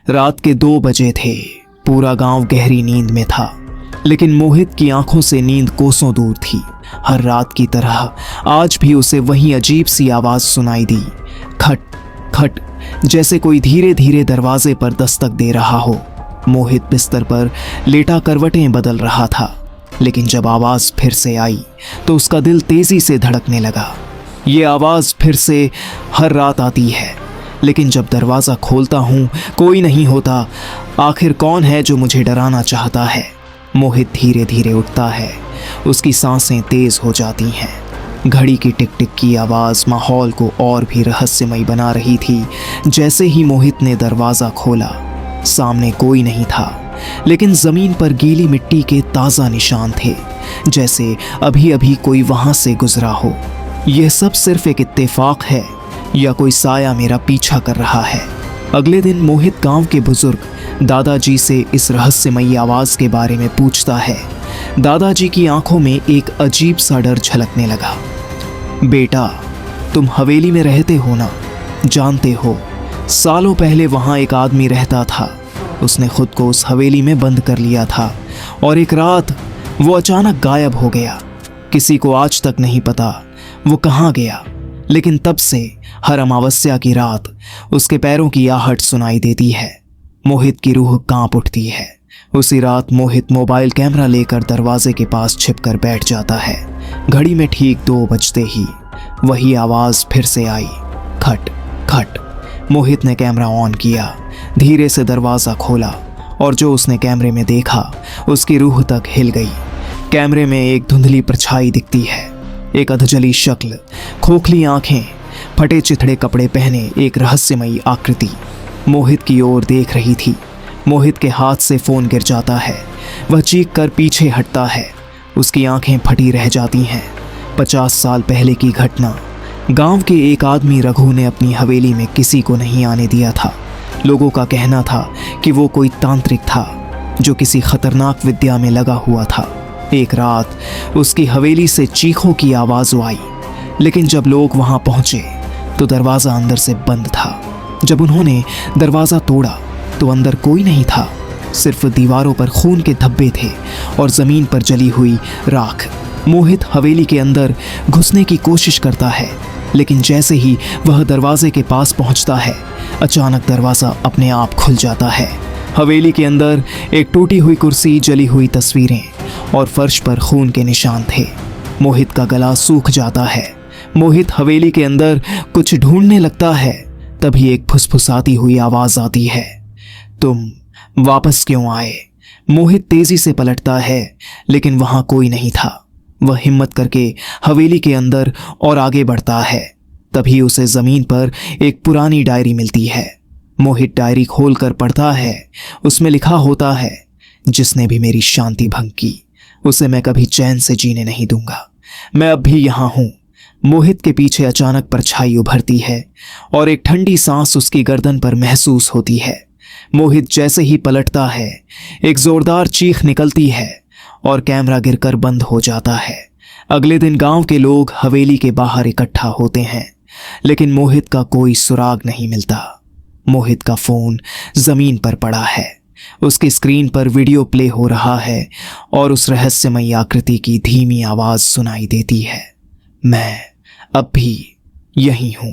रात के 2 बजे थे। पूरा गांव गहरी नींद में था, लेकिन मोहित की आंखों से नींद कोसों दूर थी। हर रात की तरह आज भी उसे वही अजीब सी आवाज सुनाई दी, खट खट, जैसे कोई धीरे धीरे दरवाजे पर दस्तक दे रहा हो। मोहित बिस्तर पर लेटा करवटें बदल रहा था, लेकिन जब आवाज फिर से आई तो उसका दिल तेजी से धड़कने लगा। ये आवाज फिर से हर रात आती है, लेकिन जब दरवाजा खोलता हूं कोई नहीं होता। आखिर कौन है जो मुझे डराना चाहता है? मोहित धीरे धीरे उठता है, उसकी सांसें तेज हो जाती हैं। घड़ी की टिक टिक की आवाज माहौल को और भी रहस्यमय बना रही थी। जैसे ही मोहित ने दरवाजा खोला, सामने कोई नहीं था, लेकिन जमीन पर गीली मिट्टी के ताजा निशान थे, जैसे अभी अभी कोई वहां से गुजरा हो। यह सब सिर्फ एक इत्तेफाक है या कोई साया मेरा पीछा कर रहा है? अगले दिन मोहित गांव के बुजुर्ग दादाजी से इस रहस्यमयी आवाज के बारे में पूछता है। दादाजी की आंखों में एक अजीब सा डर झलकने लगा। बेटा, तुम हवेली में रहते हो ना? जानते हो, सालों पहले वहां एक आदमी रहता था। उसने खुद को उस हवेली में बंद कर लिया था और एक रात वो अचानक गायब हो गया। किसी को आज तक नहीं पता वो कहां गया, लेकिन तब से हर अमावस्या की रात उसके पैरों की आहट सुनाई देती है। मोहित की रूह कांप उठती है। उसी रात मोहित मोबाइल कैमरा लेकर दरवाजे के पास छिपकर बैठ जाता है। घड़ी में ठीक 2 बजते ही वही आवाज फिर से आई, खट खट। मोहित ने कैमरा ऑन किया, धीरे से दरवाजा खोला और जो उसने कैमरे में देखा उसकी रूह तक हिल गई। कैमरे में एक धुंधली परछाई दिखती है, एक अधजली शक्ल, खोखली आंखें, फटे चिथड़े कपड़े पहने एक रहस्यमयी आकृति मोहित की ओर देख रही थी। मोहित के हाथ से फोन गिर जाता है। वह चीख कर पीछे हटता है, उसकी आंखें फटी रह जाती हैं। 50 साल पहले की घटना। गांव के एक आदमी रघु ने अपनी हवेली में किसी को नहीं आने दिया था। लोगों का कहना था कि वो कोई तांत्रिक था जो किसी खतरनाक विद्या में लगा हुआ था। एक रात उसकी हवेली से चीखों की आवाज आई, लेकिन जब लोग वहां पहुंचे तो दरवाजा अंदर से बंद था। जब उन्होंने दरवाजा तोड़ा तो अंदर कोई नहीं था, सिर्फ दीवारों पर खून के धब्बे थे और जमीन पर जली हुई राख। मोहित हवेली के अंदर घुसने की कोशिश करता है, लेकिन जैसे ही वह दरवाजे के पास पहुंचता है, अचानक दरवाजा अपने आप खुल जाता है। हवेली के अंदर एक टूटी हुई कुर्सी, जली हुई तस्वीरें और फर्श पर खून के निशान थे। मोहित का गला सूख जाता है। मोहित हवेली के अंदर कुछ ढूंढने लगता है, तभी एक फुसफुसाती हुई आवाज आती है, तुम वापस क्यों आए? मोहित तेजी से पलटता है, लेकिन वहां कोई नहीं था। वह हिम्मत करके हवेली के अंदर और आगे बढ़ता है। तभी उसे जमीन पर एक पुरानी डायरी मिलती है। मोहित डायरी खोलकर पढ़ता है। उसमें लिखा होता है, जिसने भी मेरी शांति भंग की उसे मैं कभी चैन से जीने नहीं दूंगा। मैं अब भी यहां हूं। मोहित के पीछे अचानक परछाई उभरती है और एक ठंडी सांस उसकी गर्दन पर महसूस होती है। मोहित जैसे ही पलटता है, एक जोरदार चीख निकलती है और कैमरा गिरकर बंद हो जाता है। अगले दिन गांव के लोग हवेली के बाहर इकट्ठा होते हैं, लेकिन मोहित का कोई सुराग नहीं मिलता। मोहित का फोन जमीन पर पड़ा है, उसकी स्क्रीन पर वीडियो प्ले हो रहा है और उस रहस्यमयी आकृति की धीमी आवाज सुनाई देती है, मैं अब भी यही हूं।